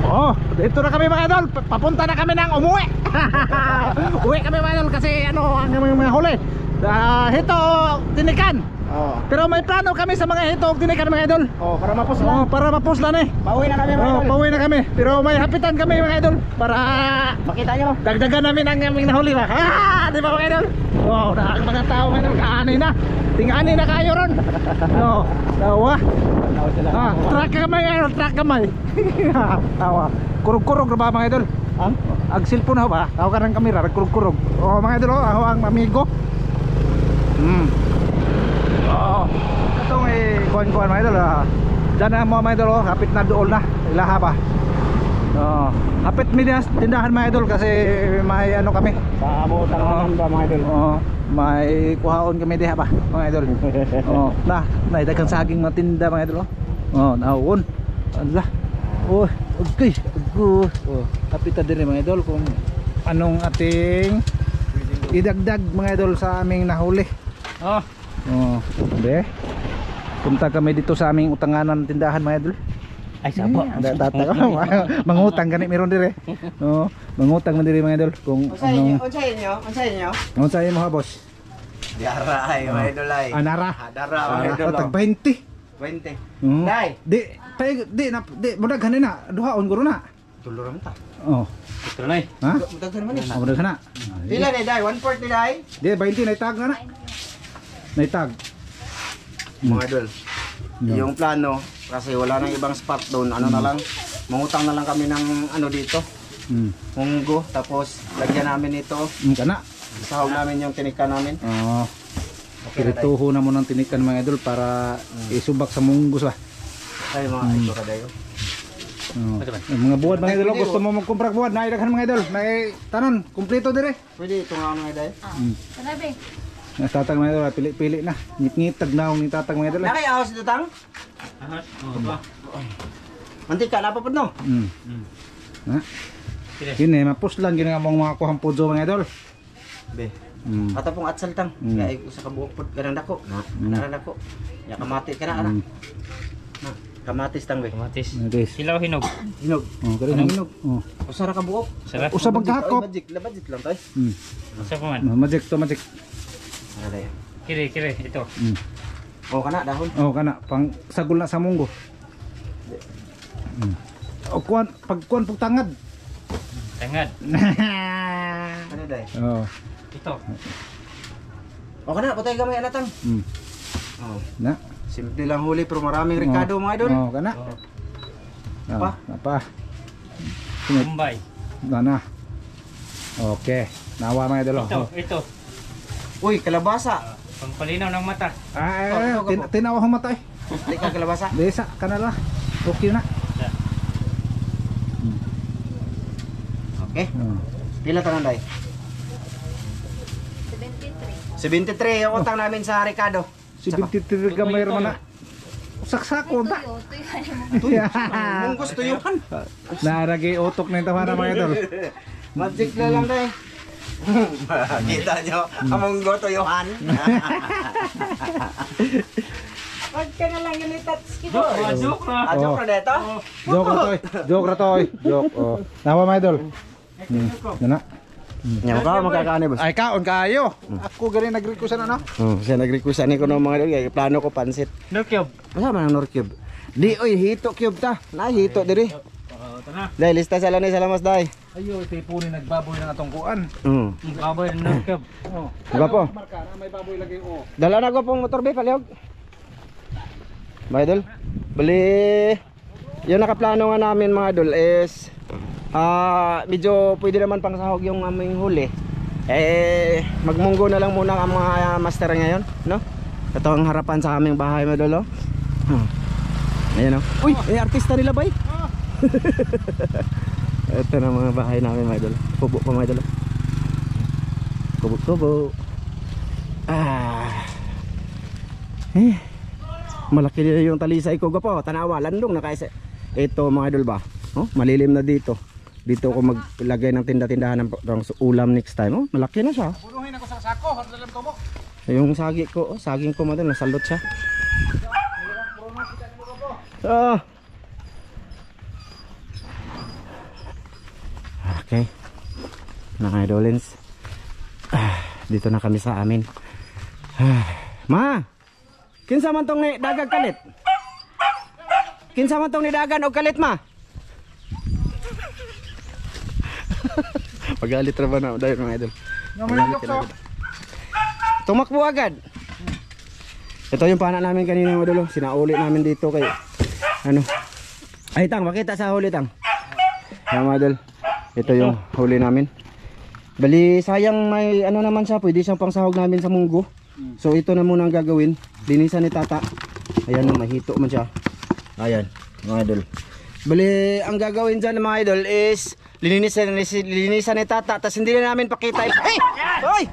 Oh, dito na kami mga idol. Papunta na kami ng umuwi. Uwi kami mga idol kasi ano ang mga huli. Hito, tinikan. Oh. Pero may plano kami sa mga hito, tinikan mga idol. Oh, para mapusla. Oh, para mapuslan eh. Pauwi na kami mga Oh, idol. pauwi na kami. Pero may hapitan kami mga idol para Makita nyo. dagdagan namin ang aming nahuli ba. Di ba mga idol? Oh, ang mga tao mga idol, kaani na. Tingani na kayo ron. No, tawa. Truck kamay idol, truck kamay. Tawa. Kurog-kurog ra ba mga idol? Ang? Ag cellphone ho ba? Tawa ka ng kamera, kurog-kurog. Oh, mga idol, ako ang amigo. Oh. Itong kuhan-kuhan mga idol. Diyan na mga idol, hapit na dool na. Ilaha ba? Oh, hapit media tindahan mga idol kasi may ano kami. Sa abutan naman ba mga idol? Oh, may kuhaon kami diha ba mga idol. Oh, daghang saging matinda mga idol. Oh, naon. Allah. Oh, okay. Oh, hapit na din mga idol kung anong ating idagdag mga idol sa aming nahuli. Oh. Oh, be. Punta kami dito sa aming utanganan tindahan mga idol. Ay sabo. Mangutang gani meron dire. Oo, mangutang man dire mga idol kung Unsahin ano. nyo? Unsahin nyo? Unsahin mo ha boss? Diara ay mga idol ay. Anara. Dara mga idol. Tag 20. 20. Oo. Dai. Di mudag ganin na duhaon guro na. Tuluram ta. Oh. Ito na eh. Ha? Mutagsan man ni. Mudag na. Pila ni dai? 1/4 ni dai. Di 20 na itag na. Na itag. Mga idol. Yung plano kasi wala nang ibang spot doon, ano na lang, mangutang na lang kami ng ano dito, munggo, tapos lagyan namin ito, Kana. sahog namin yung tinika namin. Oh. Okay na tayo. Pirituho na mo ng tinikan mga idol para isubak sa munggos ba. Ay mga ito dayo. Oh. Mga buwad mga idol, gusto mo magkumpra buwad, naidaghan mga idol, may tanon, kumpleto dire. Pwede ito nga mga dai. Sanabi. Tatang mga idol, pili-pili na. Ngit-ngitag na akong tatang mga idol. Nakay ahos dito tang? Ahas. Oh, ba. Mantika na pa pud no. Ha? Kini mapus lang gina mong mga kuhang pudzo mga idol. Be. Mm. Ata pong atsal tang. Kaya usa ka buok pud kanang dako. Na dako. Ya kamati ka na ana. Na kamatis tang be. Kamatis. Kamatis. Silaw hinog. Hinog. Oh, kare Anong hinog. Oh. Usa ra ka buok. Sarap. Usa bang kahakop. Budget lang tay. Masa pa man. Magic to magic. Ano dayo? Kiri, kiri. Ito. Oh kana dahon. Oh kana pang sagol na sa munggo. O kuan pagkuan pug tangad. Tangad. Ano dayo? Oh. Ito. O kana patay gamay ana tang. Oh. Na. Simple lang huli pero maraming rekado mga idol. Oh kana. Oh. Oh, apa? Bombay. Na. Okay. Nawa mga idol. Ito, Oh. ito. Uy, kalabasa. Pampalinaw ng mata. Tinawa ko matay. Di ka kalabasa. Desa kanala. Okay na. Okay. Oh. Pila tanan day? 73. 73 yung utang namin sa Ricardo. Si 23 gamay man na. Saksako ta. Tuyo. Mong gusto yun. Naragi utok na yung tawa na mga idol. Magic na lang day. Kita nyo, among goto Johan. Wag ka na lang ilitats kito. Joke na. Joke na dito? Joke ra toy. Joke ra toy. Joke. Oh. Nawa mga idol. Na. Nyaw ka makakaani boss. Ay kaon kayo. Ako gani nag-request na no. Siya nag-request ani ko ng mga idol kay plano ko pansit. No cube. Asa man ang Nor Cube? Di oy hito cube ta. Na hito diri. Ito na. Dai lista sa lanay salamas dai. Ayo tipuni nagbaboy ng atong kuan. Baboy ng no cube. Oh. Diba po? Marka na may baboy lagi oh. Dala na ko pong motor be palihog. Mga idol, bali yung nakaplano nga namin mga idol is medyo pwede naman pang sahog yung aming huli. Magmunggo na lang muna ang mga master ngayon, no? Ito ang harapan sa aming bahay mga idol, oh. Ayan, oh. Uy, artista nila bay. Ito na mga bahay namin mga idol. Kubo pa mga idol. Kubo. Malaki din yung talisay ko po. Tanawa, landong na kasi. Ito mga idol ba? Oh, malilim na dito. Dito ako maglagay ng tinda-tindahan ng ulam next time. Oh, malaki na siya. Punuhin ako sa sako, dalam ko mo. Yung saging ko madal nasalot siya. Okay. Mga idolins. Dito na kami sa amin. Ma! Kinsa man tong ni dagag kalit? Kinsa man tong ni dagan og kalit, ma? Pagalit ra ba na dayon mga idol? Tumakbo agad. Ito yung pana namin kanina mga idol. Sinauli namin dito kay ano. Ay tang, makita sa huli tang. Mga idol. Ito yung huli namin. Bali sayang may ano naman siya, pwede siyang pangsahog namin sa munggo. So ito na muna ang gagawin. Linisan ni tata. Ayan, mahito man siya. Ayan, mga idol. Bali ang gagawin dyan mga idol is linisan ni tata. Tapos hindi na namin pakita. Hey! Hoy!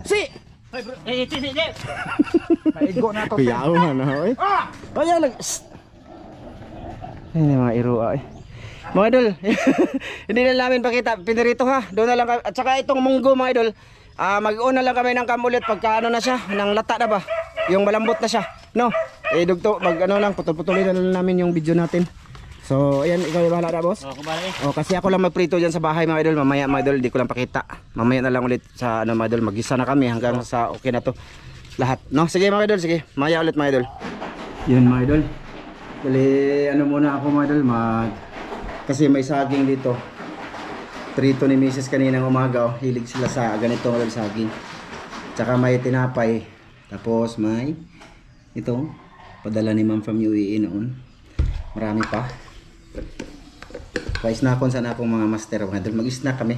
Si! Maigo na to. Kuyaw man ha, oy. Ayan lang. Ay, mga irua eh. Mga idol, hindi na namin pakita. Pinirito ha. Doon na lang kami. At saka itong munggo mga idol, mag-una lang kami ng kamulit pagka ano na siya, ng lata na ba? Yung malambot na siya. No? Dugto, mag ano lang, putol-putulin na lang namin yung video natin. So, ayan, ikaw yung bahala na, boss? Oh, kasi ako lang magprito dyan sa bahay mga idol. Mamaya mga idol, di ko lang pakita. Mamaya na lang ulit sa ano mga idol, mag-isa na kami hanggang sa okay na to. Lahat, no? Sige mga idol, sige. Mamaya ulit mga idol. Yun mga idol. Dali, ano muna ako mga idol, kasi may saging dito. Prito ni Mrs. kaninang umaga, hilig sila sa ganito mga saging. Tsaka may tinapay. Tapos may ito, padala ni ma'am from UAE noon. Marami pa. Pa-snackon sana akong mga master mga idol. Mag-snack kami.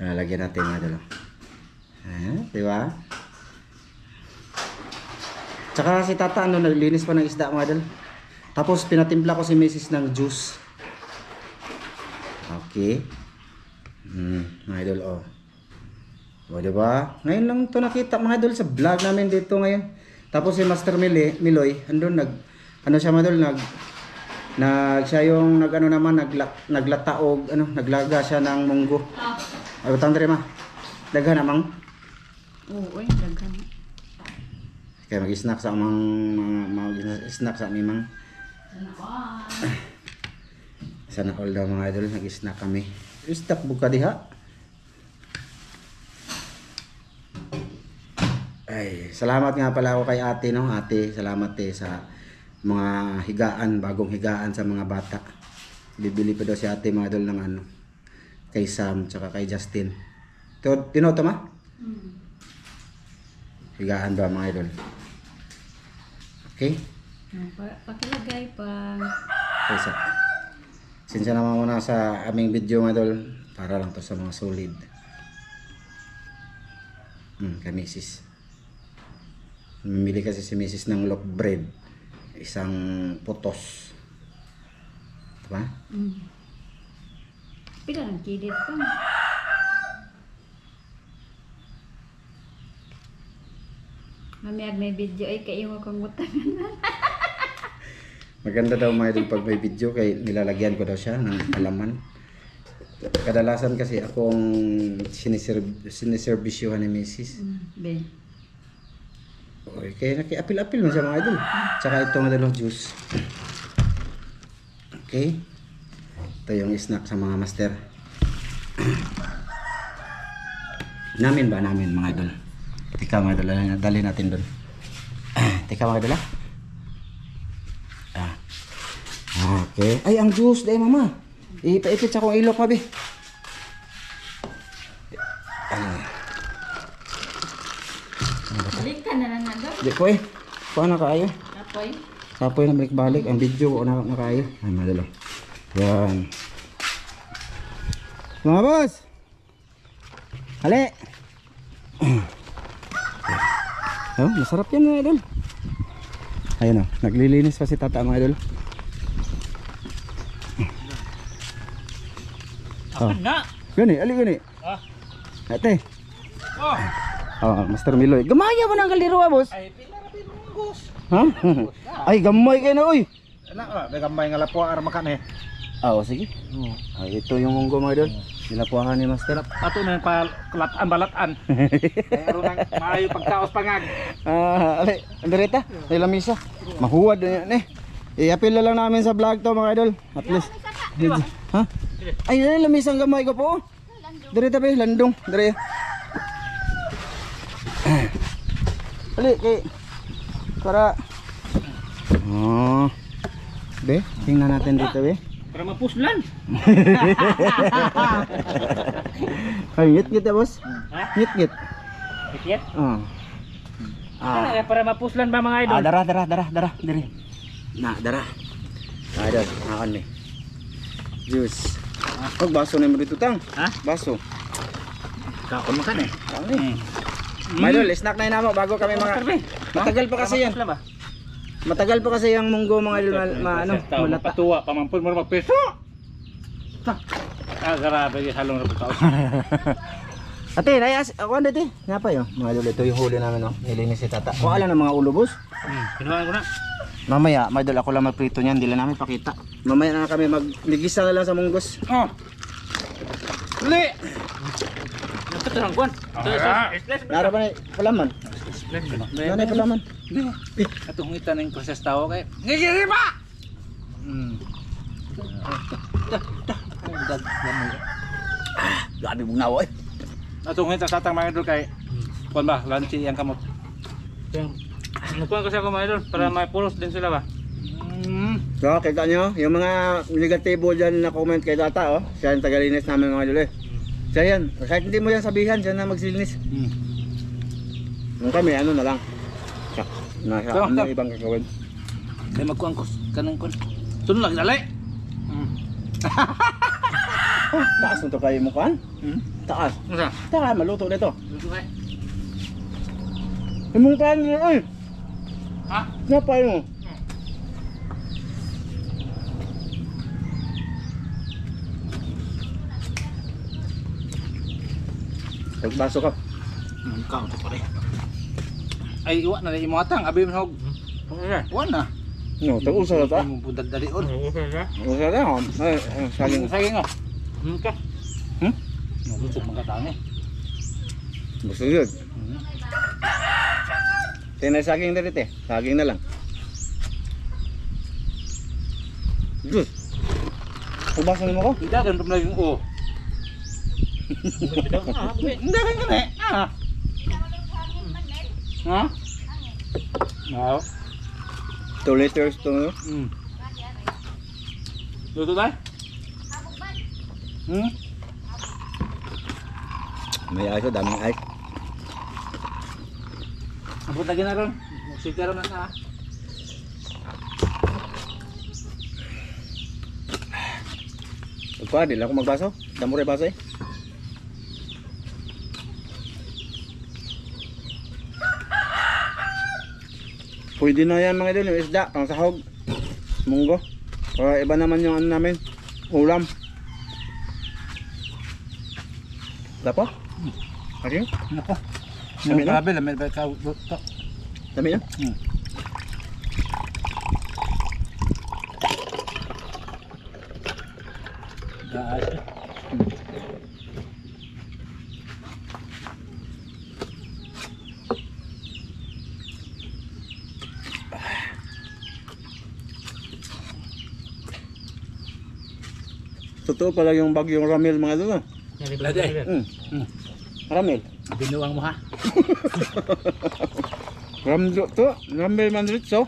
Lagyan natin mga idol. Diba? Tsaka si tata ano, naglinis pa ng isda mga idol. Tapos pinatimpla ko si Mrs. ng juice. Okay. Mga idol, oh. O, diba? Ngayon lang ito nakita mga idol sa vlog namin dito ngayon. Tapos si Master Miloy, andun ano siya mga idol, siya yung naglataog, naglaga siya ng munggo. Ay, tandre ma. Daghan namang. Oo, daghan. Kaya mag-snack sa mag-snack sa aming sana all daw mga idol, nag-snack kami. Snack buka diha. Ay, salamat nga pala ako kay ate, no? Ate, salamat sa mga higaan, bagong higaan sa mga bata. Bibili pa daw si ate mga idol ng ano, kay Sam tsaka kay Justin. Tinoto ma? Higaan ba mga idol? Okay? Pakilagay pa. Okay, so, sinsya naman muna sa aming video mga idol, para lang to sa mga solid. Kay Mrs. Mamili kasi si Mrs. ng loaf bread, isang putos, diba? Pila ng kidit pa. Mamiyag may video ay kayo akong mutangan. Maganda daw mga idol pag may video, kay nilalagyan ko daw siya ng alaman. Kadalasan kasi akong siniservisyohan ni Mrs. Ben. Okay, kaya nakiapil-apil mo siya mga idol. Tsaka ito mga dalawang juice. Okay. Ito yung snack sa mga master. Namin mga idol? Tika mga idol, dali natin doon. Tika mga idol. Okay. Ay, ang juice dahil mama. Ipaipit sa akong ilok mabi. Balik ka na lang na doon. Di ko eh. Kuha na kaayo. Apoy. Tapoy na balik-balik. Ang video ko na kaayo. Ay, madalo. Yan. Mga boss! Hali! Oh, masarap yan mga idol. Ayun o, naglilinis pa si tata mga idol. Oh. Gani, ali gani. Ate. Master Miloy. Gamaya mo ng kaliro boss. Ay, pinarapin Ha? Ay, gamay kayo na, oy. May gambay nga lapo ara makan eh. Sige. Ay, ito yung munggo mga idol. Nilapuahan ni Master. Ato na pa balatan. Ay aro nang maayo pagkaos pangag. Ali, andireta, ay lamisa. Mahuwad na yan eh. I-appeal na lang namin sa vlog to mga idol. At least. Ha? Ay, lamisang gamay ko po. Dari tabi, landong. Dari. Ali, kay. Para. Oh. Be, tingnan natin dito, be. Para mapuslan. Ay, ngit-ngit ya, boss. Ha? Ngit-ngit. Ikit? Oh. Para mapuslan ba mga idol? Darah. Diri. Nah, darah. Nah, idol, makan nih. Juice. Oh, baso na mo dito, tang. Ha? Baso. Kaon makan eh. Kaon eh. My idol, snack na yun mo bago kami mga... Matagal pa kasi yan. Matagal pa kasi yung munggo mga idol ano, malata. Patuwa, pamampun mo magpeso. Grabe yung halong na pagkaon. Ate, nayas, ako ano ate? Nga pa yun. Mga idol, ito yung huli namin, no? Nilinis si tata. Kuha lang ng mga ulo, boss. Kinuhaan ko na. Mamaya, mga idol, ako lang magprito niyan. Hindi lang namin pakita. Mamaya na kami magligisa na lang sa munggos. Oh. Uli. Nagkatarang kuwan. Nara pa na palaman. Nara na palaman. Atong ngita ng proses tao kay. Ngigiri pa. Grabe mong nawa eh. Atong ngita sa tang mga idol kay kuan ba lanchi yang kamot. Nakuha kasi ako mga idol para may pulos din sila ba? So, kita nyo, yung mga negatibo dyan na comment kay tata, oh. Siya yung tagalinis namin mga idol eh. Siya yan. Kahit hindi mo yan sabihan, siya na magsilinis. Yung kami, ano na lang. Siya. Ano ibang gagawin. Kay magkuan ko kanang kun. Sunod lang dali. Taas mo to kayo mo kan? Taas. Ano? Taas, maluto nito. Luto kay. Imong kan nyo, ay. Ha? Napay mo. Pagbaso ka. Kaon to pare. Ay iwa na imo atang abi man hog. Wa na. No, tag-usa na ta. Mo budag dalion. Usa na, oh. Ay, saging. Saging oh. Ka. Gusto mga tao ni. Gusto yun. Tinay saging na rin, saging na lang. Diyos. Pagbaso mo ko? Dagan pa lagi oh. Dagan ka na. Ha? No. 2 liters to. Luto tayo? May ice, daming ice. Ang putagin na ron. Magsigaro na sa. Pwede lang ako magbaso. Damo rin baso eh. Pwede na yan mga idol, yung isda, pang sahog, munggo. Para iba naman yung ano namin, ulam. Dapo? Okay? Nako. Dami na? Grabe, lamay ba ka to. Dami na? Gaas. Totoo pala yung bagyong Ramil mga idol. Ramil. Binuwang mo ha. Ramil to, Ramil Manritso.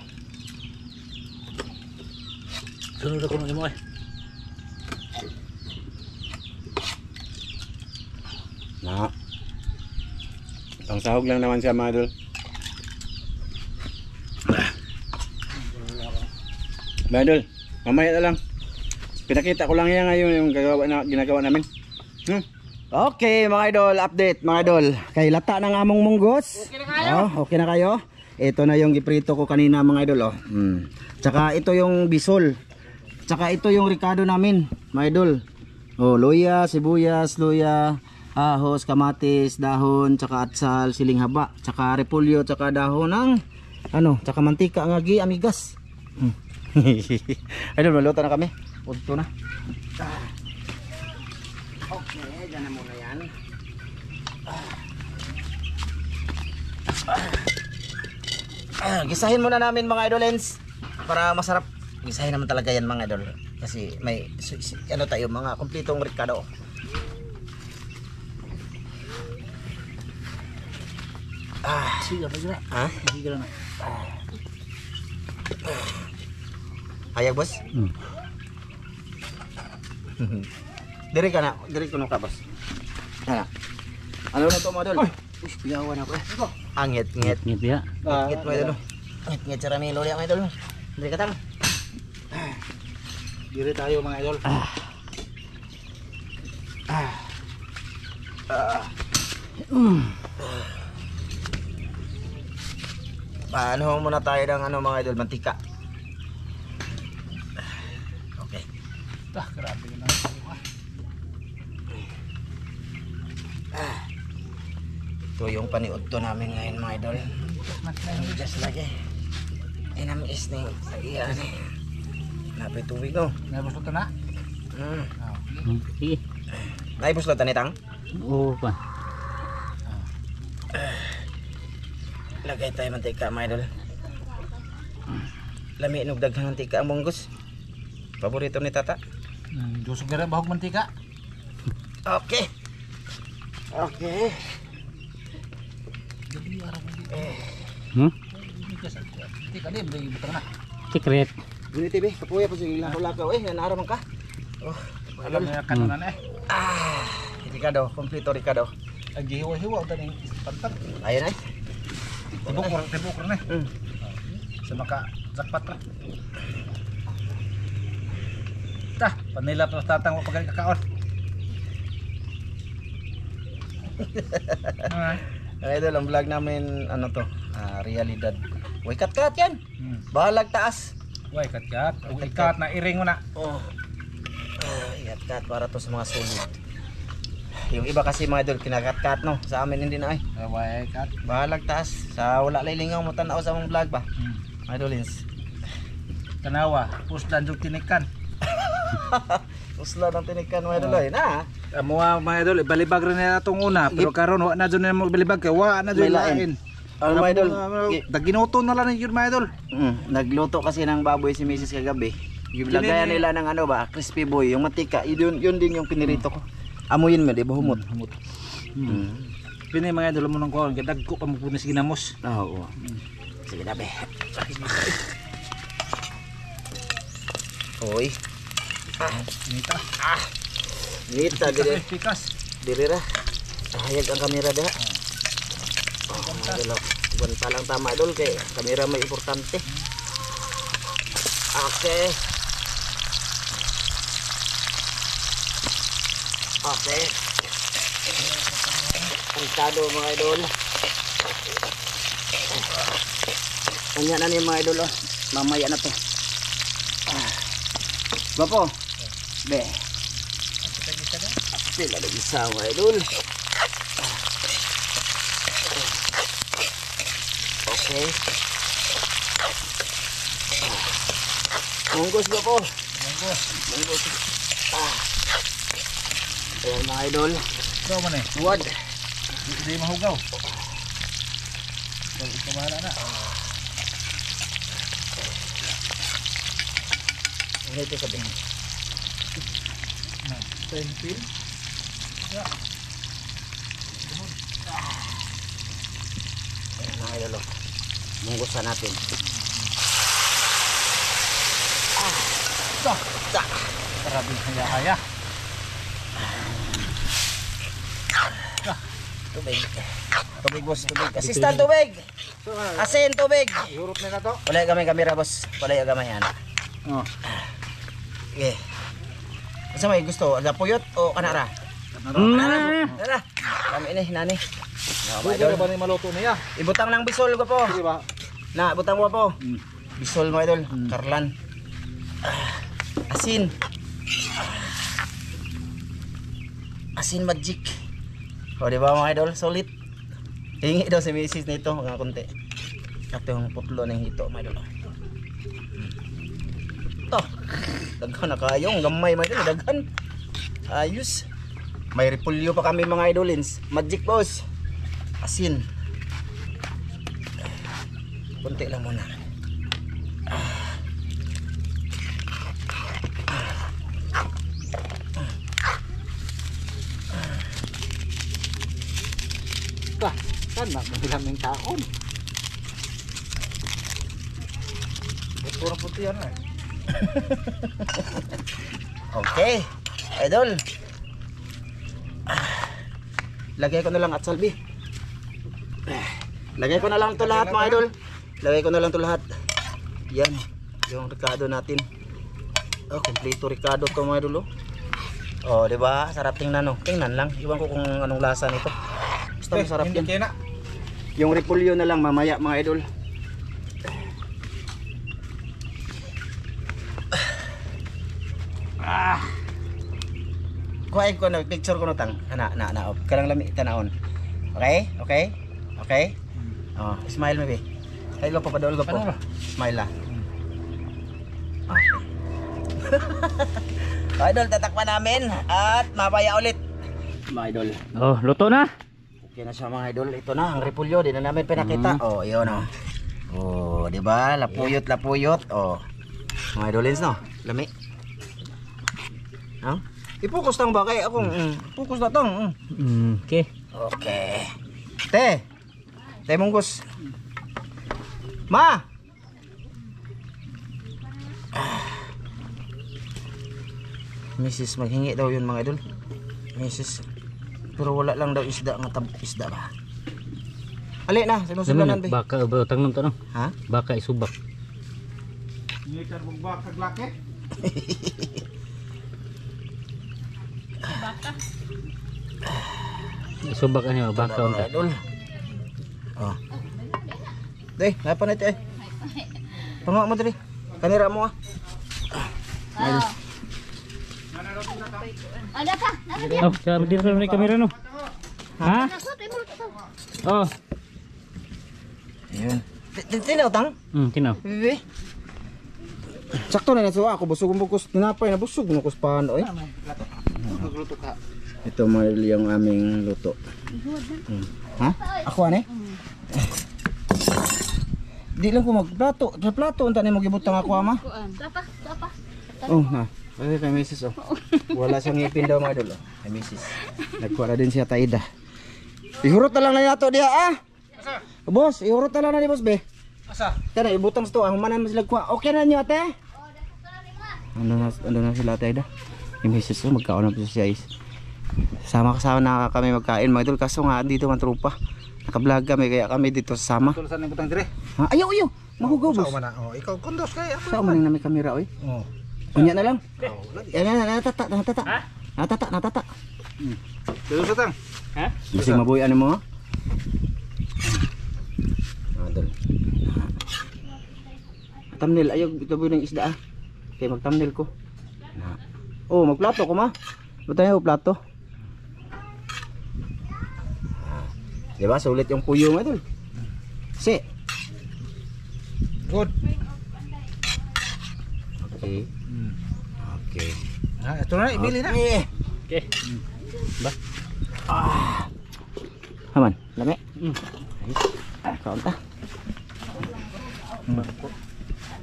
Sunod ako ng imo eh. Na. Pang sahog lang naman siya mga idol. Mga idol, mamaya na lang. Pinakita ko lang yan ngayon yung ginagawa namin. Okay mga idol, update mga idol. Kay lata ng among munggos. Okay na kayo? Okay na kayo? Ito na yung giprito ko kanina mga idol. Tsaka ito yung bisol. Tsaka ito yung ricado namin mga idol. Luya, sibuyas, luya, ahos, kamatis, dahon, tsaka atsal, siling haba, tsaka repolyo, tsaka dahon ng tsaka mantika nga gi amigas. Idol, maluto na kami. Punto na. Okay, dyan na muna yan. Gisahin muna namin mga idolens para masarap. Gisahin naman talaga yan mga idol. Kasi may ano tayo mga kumpletong ricado. Sige pa gina. Ha? Sige na. Hayag boss? Diri ka na, diri kuno ka boss. Ano na to mga idol? Uy, pigawan ako. Angit, ngit. Ngit ya. Ngit mga idol. Ngit sa Ramilo ya mga idol. Diri ka tang. Diri tayo mga idol. Paano muna tayo ng ano mga idol, mantika. Okay. Grabe na. Ito yung paniudto namin ngayon mga idol. Just lagi. Inamis ni sagihan eh. Napay tubig no. Nabos to na. Sige. Naibos lo tanitang. Oo pa. Lagay tayo mantika mga idol. Lami inog daghang mantika ang munggos. Paborito ni tata. Dusog na bahog mantika. Okay. Okay. Mantika din bagi butang na. Secret. Gini TV, kapuya pa sige lakaw-lakaw eh, nanaraman ka. Oh, Alam na kanunan eh. Ricardo, kompleto Ricardo. Aghiwa-hiwa utan ning pantat. Ayun eh. Tibok na. Sa maka zakpat ra. Tah, panila pa tatang pagkali kakaon. Ang idol, ang vlog namin, ano to, realidad. Uy, kat-kat yan. Bahalag taas. Way kat-kat. Uy kat na iring mo na. Oh. Kat-kat para to sa mga solid. Yung iba kasi mga idol, kinakat-kat no. Sa amin hindi na ay. Way kat. Bahalag taas. Sa wala lilingaw mo tanaw sa mong vlog ba? Idolins. Tanawa, puslan jug tinikan. Usla ng tinikan mga idol ay na. Amo mga idol, balibag rin na itong una. Pero karon wa na dyan na mo balibag kay wa na dyan May lain. lain. Ano mga idol? Daginuto na lang yun mga idol. Nagluto kasi ng baboy si Mrs. kagabi. Yung lagayan nila ng ano ba, crispy boy, yung mantika. Yun din yung pinirito ko. Amuyin mo, di ba humot? Hamot. Pini mga idol mo nang kuhan, kadagko pa mo punis ginamos. Oo. Sige na be. Oy. Nita. Nita dire. Pikas. Dire ra. Hayag ang kamera dah. Dilo. Buwan lang tama idol kay kamera may importante. Okay. Okay. Pantado mga idol. Kanya na ni mga idol oh. Mamaya na to. Bapo. Be. Sila lagi sa mga idol. Okay. Munggos bapo. Munggos. Ayan mga idol. Ikaw man eh. Wad. Hindi mahugaw. Ikaw bahala na. Ano ito sabi? Pentil. Ayan mga idol. Munggosan natin. Karabing haya-haya. Tubig. Tubig boss, tubig. Assistant tubig. Asin tubig. Urot na to. Wala gamay kamera boss. Wala gamay yan. Oh. Okay. Asa may gusto? Aga puyot o kanara? Kanara. Kami ini nani. Buko ba ni maluto niya? Ibutang ng bisol ko po. Di ba? Na, butang mo po. Bisol mo idol. Karlan. Asin. Asin magic. O di ba mga idol? Solid. Hingi daw si Mrs. nito mga konti. Ito yung putlo ng hito mga idol. Ito. Daghan na kayong gamay mga idol. Daghan. Ayos. May repulyo pa kami mga idolins. Magic boss. Asin. Kunti lang muna. Kan na mabilang ng taon. Puro puti yan eh. Okay, idol. Lagay ko na lang at salbi. Lagay ko na lang to lahat mga idol. Lagay ko na lang to lahat. Yan, yung ricado natin. Oh, kompleto ricado to mga idol. Oh, di ba? Sarap tingnan no. Tingnan lang. Iwan ko kung anong lasa nito. Basta masarap yan. Yung repolyo na lang mamaya mga idol. Kuhain ko na picture ko no tang. Na. Kanang lami tanaon. Okay? Okay? Okay? Oh, smile maybe. Hello po padol ko po. Smile lah. Idol, tatakpan namin at mapaya ulit. Mga idol. Oh, luto na. Okay na siya mga idol. Ito na ang repolyo, di na namin pinakita. Oh, iyon oh. Oh, di ba? Lapuyot. Oh. Mga idolins no. Lami. Ha? I-focus tang ba kay ako? Focus na tong. Okay. Okay. Te Munggus. Ma. Mrs. maghingi daw yun mga idol. Mrs. Pero wala lang daw isda nga isda ba. Ali na, sinusuganan ba? Baka ba tanong to no? Ha? Baka isubak. Hindi ka magbak kaglaki. Isubak ano baka Mga unta. idol. Oh. Deh, napa na ito eh. Pangawa mo dali. Kanira mo ah. Ada ka? Oh, sa dito na kamera no. Ha? Oh. Ayun. Tinaw tang? Tinaw. Bibi. Sakto na nasuwa ako busog mo kus tinapay na busog mo kus paano eh. Magluto ka. Ito mga yung aming luto. Ha? Ako ane? Di lang ko magplato. Sa plato unta ni mo gibutang ako ama. Tapa. Oh, ha. Ay, kay Mrs. Oh. Wala siyang ngipin daw mga idol. Oh. Kay Mrs. Nagkuha na din siya taida. Ihurot na lang na yato diha ah. Asa? Boss, ihurot na lang na ni boss be. Asa? Kana ibutang sa to, humanan mo sila kuha. Okay na niyo ate? Ano na sila taida. Yung Mrs. Oh, magkaon na po siya guys. Sama-kasama na kami magkain mga idol kaso nga dito man trupa. Naka-vlog kami kaya kami dito sasama. Tulasan ng butang dire. Ha? Ayaw. Mahugaw boss. Sa man oh, ikaw kondos kay ako. Saan man namin kamera oy? Oh. Unya na lang. lagi. Yan natata. Natata. Tulo sa tang. Ha? Bising mabuhay ano mo? Adol. Thumbnail ayaw itaboy ng isda ah. Kaya mag-thumbnail ko. Oh, magplato ko ma. Butay ko plato. Diba sulit yung puyo nga idol. Si. Good. Okay. Okay. Ha, ito na ibili na. Okay. Haman, lami. Kaon ta.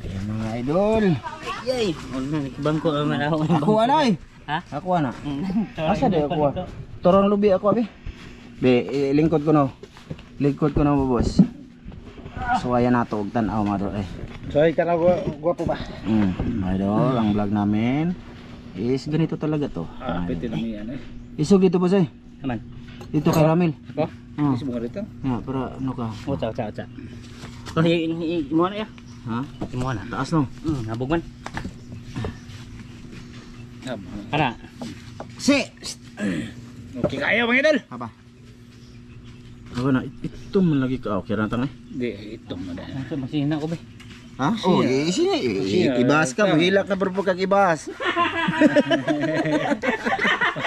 Ayan mga idol. Yay. Bangko man ako. Ako ana eh. Ha? Ako ana. Asa day ako? Torong lubi ako abi. Be, lingkod ko no. Lingkod ko no boss. So ayan nato og tan-aw mga idol eh. So ikaw na gwapo ba? Mga idol, ang vlog namin is ganito talaga to. Pwede na may ano eh. Isog dito boss eh. Aman. Dito kay Ramil. Ako? Oh. Isip mo rito. Ya, para ano ka? Uca. Oh, imo na ya. Ha? Imo na. Taas no. Nabog man. Kana. Si. Okay kaya mga idol. Apa? Ako na ito man lagi ka. Okay ra tang eh. Di ito mo na. Ito masina ko be. Ha? Oh, isini. Ibas ka, mahilak na pero kag ibas.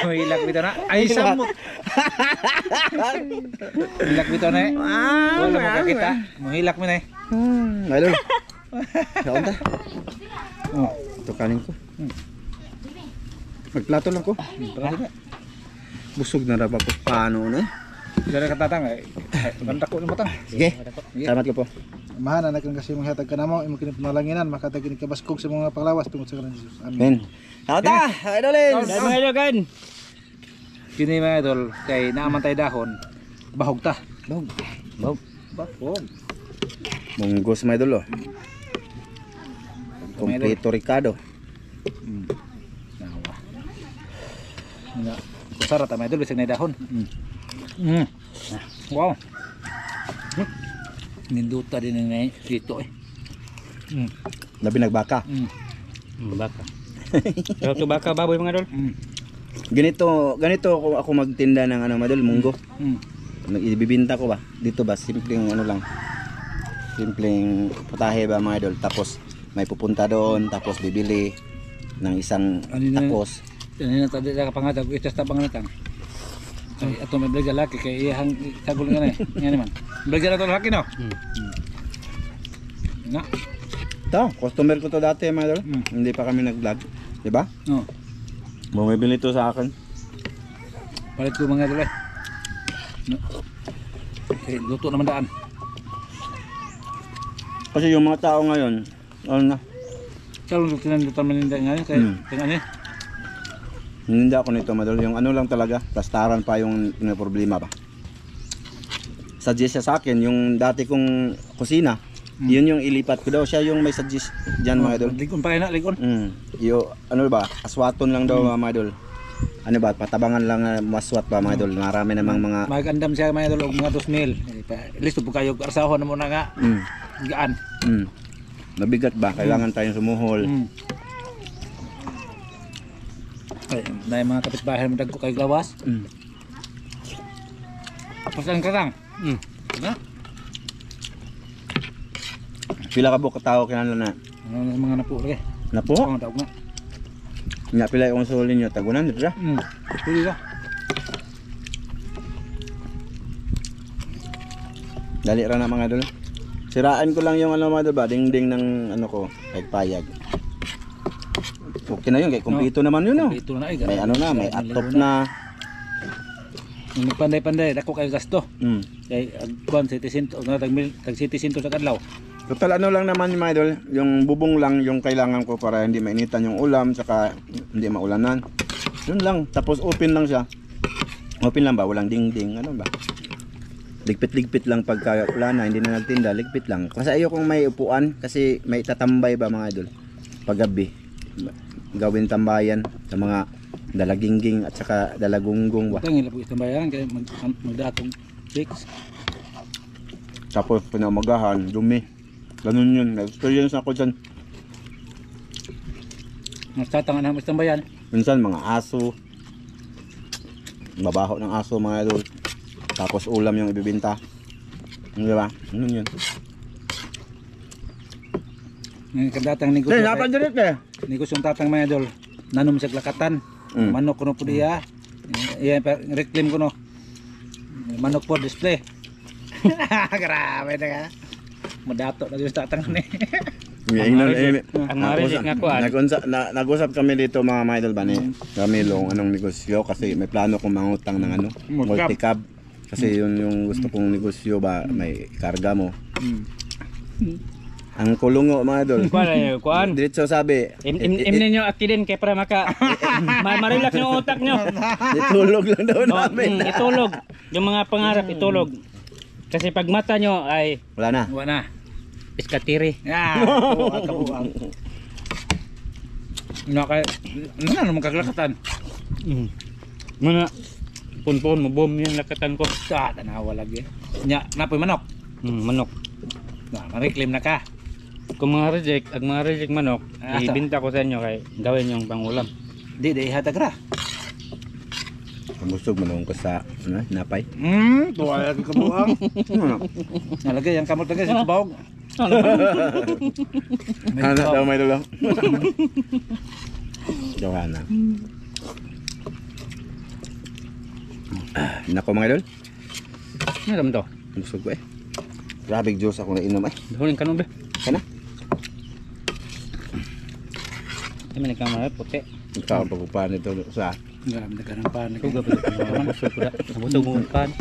Hilak bito na. Ay samot. Hilak bito na eh. Wala mo kakita. Mohilak mo na eh. Idol. Kaon ta. Oh, ito kanin ko. Magplato lang ko. Busog na ra ba ko paano na? Dara katatang eh. Banda ko na matang. Sige. Salamat ko po. Mahana na kang kasi mga hatag ka na mo, imo kini panalanginan, makatag kini kabaskog sa mga panglawas tungod sa kanan Jesus. Amen. Ben. Kaon ta, idolins. Dahil mga idol Kini mga idol kay naamantay dahon, bahog ta. Bahog. Wow. Bakong. Munggos mga idol oh. Kompleto Ricardo. Nawa. Nga. Sarap tama idol bisag na dahon. Wow. Ninduta din na dito eh. Labi nagbaka. Baka. Pero to baka baboy mga idol. Ganito ako magtinda ng ano mga idol, munggo. Ibibinta ko ba? Dito ba? Simpleng ano lang. Simpleng putahe ba mga idol. Tapos may pupunta doon. Tapos bibili ng isang takos. Yan na tadi sa kapangatag. Itas ta pangatang. Ay, ato may blaga laki. Kaya ihang sagol nga na eh. Nga naman. Blaga na to laki no? Nga. Ito, customer ko to dati mga idol. Hindi pa kami nag-vlog. Diba? No. Bumibili to sa akin. Palit ko mga idol eh. No. Okay, luto naman daan. Kasi yung mga tao ngayon, ano na, Kalong tinandutan maninda nga kaya tingnan niya. hindi ako nito madol. Yung ano lang talaga, plastaran pa yung problema ba. Suggest siya sa akin, yung dati kong kusina, yun yung ilipat ko daw. Siya yung may suggest dyan mga idol. Likon pa kayo na, likon. Ano ba, aswaton lang daw mga idol. Ano ba, patabangan lang na maswat ba mga idol. Marami namang mga... Magandam siya mga idol, og mga 2,000. Listo po kayo, arsahon na muna nga. Gaan. Mabigat ba? Kailangan tayong sumuhol. Ay, na yung mga kapitbahay mo dagko kay gawas. Pasan ka lang. Na? Pila ka buka tao kinala na. Ano sa mga napo lagi? Napo? Ang daog na. Nga pila yung sulin nyo. Tagunan dito siya. Pili ka. Dali ra na mga idol. Siraan ko lang yung ano mga idol ba? Dingding ng ano ko. Payag. Okay na yun. Kaya kumpleto naman yun. No? Ito na ay. May ano na. May atop na. Yung panday-panday, dako kayo gasto. Kay agkuan 700 na tag 700 sa kadlaw. Total ano lang naman yung mga idol. Yung bubong lang yung kailangan ko para hindi mainitan yung ulam. Saka hindi maulanan. Yun lang. Tapos open lang siya. Open lang ba? Walang dingding. Ano ba? Ligpit-ligpit lang pagka wala na. Hindi na nagtinda. Ligpit lang. Kasi ayokong may upuan. Kasi may tatambay ba mga idol. Paggabi. Gawin tambayan sa mga dalagingging at saka dalagunggong ba. Tangil po itong bayaran kay magdatong fix. Tapos pinamagahan, dumi. Ganun yun. Na-experience ako dyan. Nagtatangan na itong bayan. Minsan mga aso. Babaho ng aso mga idol. Tapos ulam yung ibibinta. Di ba? Ganun yun. Ngayon kadatang negosyo. Dapat dyan eh. Negosyo yung tatang mga idol. Nanom sa lakatan. Manok ko no po diya. Iya reclaim ko no. Manok po display. Grabe na ka. Madato na yung tatang ni. Ang marinig nga kuan. Nag-usap kami dito mga idol ba ni Camilo anong negosyo kasi may plano kong mangutang ng ano, multi-cab. Kasi yun yung gusto kong negosyo ba may karga mo. Ang kulungo mga idol. Kuan. Diretso sabi. Ninyo akidin kay para maka ma-relax yung utak nyo. Itulog lang daw namin. Itulog. Yung mga pangarap itulog. Kasi pag mata nyo ay Wala na. Wala. iskatiri. Kabuang. Nakay ano naman kaglakatan. Mana pun mo yung lakatan ko. Tanawa lagi. Nya napoy manok. Manok. Na ma-reclaim na ka. Kung mga reject manok, ibinta ko sa inyo kay gawin yung pangulam. Di hatag ra. Busog manong ko sa napay. Tuwa lagi kabuang. Nalagay ang kamot lagi sa tubawg. Ano daw may dulo? Johanna. Nako mga idol. Ano naman to? Busog ko eh. Grabe juice ako nainom eh. Dahunin ka nun ba? Kana? Ay, may nagkamara, puti. Ikaw ang pagpupan nito sa... Grabe na ganang pa. Ikaw gabal ka naman. Busog mo pan.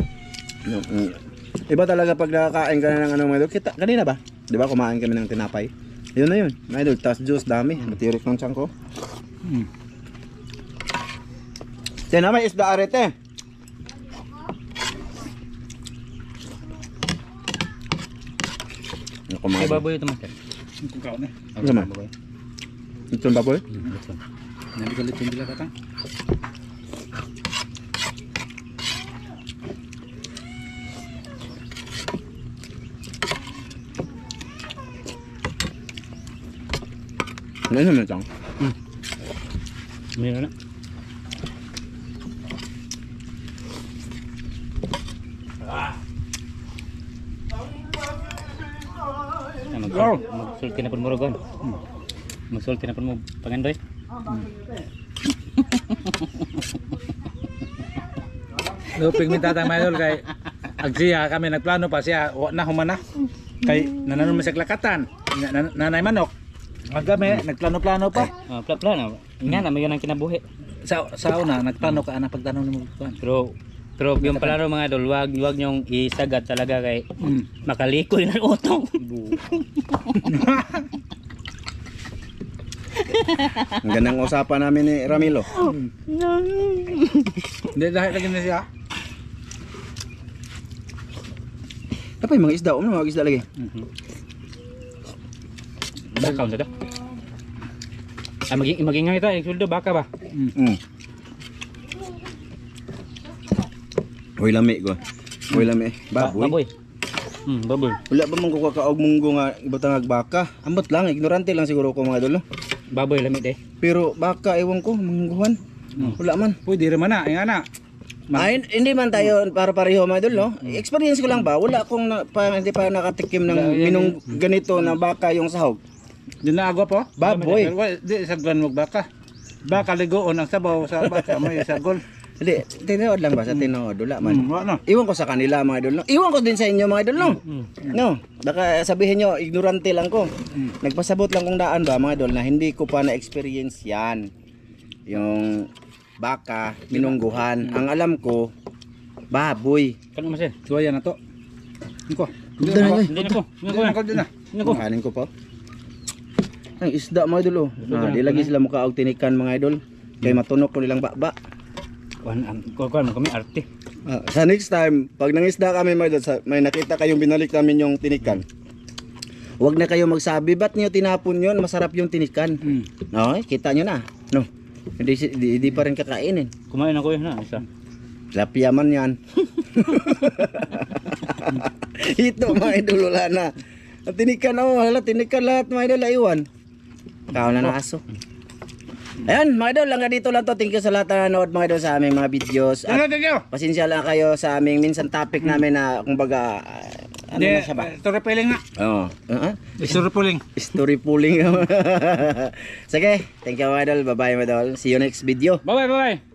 Iba talaga pag nakakain ka na ng ano mga idol. Kita, kanina ba? Di ba kumain kami ng tinapay? Yun na yun. Mga idol, tas juice dami. Matirik ng tiyan ko. Tiyan na may isda arete. ko mga Ay, idol. baboy ito master. Kung kaon eh. Ano man? Ito baboy? Nabi ko ulit yung bila katang. Ano naman ito? Meron na. Magsulti na pun mo rogon. Magsulti na pun mo pangandoy. Lupig mi tatang mga idol kay agsiya kami nagplano pa siya wa na humana. Kay nananon sa klakatan. Nanay manok. Ang kami nagplano-plano pa. Plano. Nga na, may yun ang kinabuhi. Sa una nagplano ka ana pagtanong nimo kuan. Pero yung palaro mga idol, wag nyong isagad talaga kay makalikoy ng utong. Ang gandang usapan namin ni Ramilo. Hindi dahil lagi na siya. Apa yung mga isda? Ano mga isda lagi? Baka unsa to? Ay magingay ta, suldo baka ba? Uy lami ko. Uy lami. Baboy. Baboy. Wala ba mong kukakaog munggo nga ibutang baka? Ambot lang, ignorante lang siguro ko mga idol no. Baboy lamit eh. Pero baka ewan ko mungguhan. Wala man. Pwede rin man na, yung ana. Ay, hindi man tayo para pareho mga idol no. Experience ko lang ba? Wala akong hindi pa nakatikim ng minong ganito na baka yung sahog. Di na agwa po? Baboy. Di sagwan mo baka. Baka ligoon ang sabaw sa baka may sagol. Hindi, tinood lang ba sa tinood? Wala man. Wala na. Iwan ko sa kanila mga idol no. Iwan ko din sa inyo mga idol no. No, baka sabihin nyo ignorante lang ko. Nagpasabot lang kong daan ba mga idol na hindi ko pa na-experience yan. Yung baka, minungguhan. Ang alam ko, baboy. Kano masin? Suwaya na to. Iko. Hindi na ko. Ako din na. Kanin ko pa. Ang isda mga idol oh. Di lagi sila mukaog tinikan mga idol. Kay matunok ko nilang bakba. Kuan kami arte. Sa next time, pag nangisda kami mga idol, may nakita kayong binalik namin yung tinikan. Huwag na kayo magsabi, ba't nyo tinapon yun? Masarap yung tinikan. No, kita nyo na. No. Hindi pa rin kakainin. Kumain ako yun na isa. Lapya man yan. Ito mga idol, wala na. Tinikan oh, hala, tinikan lahat mga idol, iwan. Kao na aso. Ayan mga idol, hanggang dito lang to. Thank you sa lahat na nanood mga idol sa aming mga videos. At pasensya lang kayo sa aming minsan topic namin na kumbaga ano na siya ba? Storytelling na. Oo. Storytelling. Story pulling. Sige, thank you mga idol. Bye bye mga idol. See you next video. Bye bye.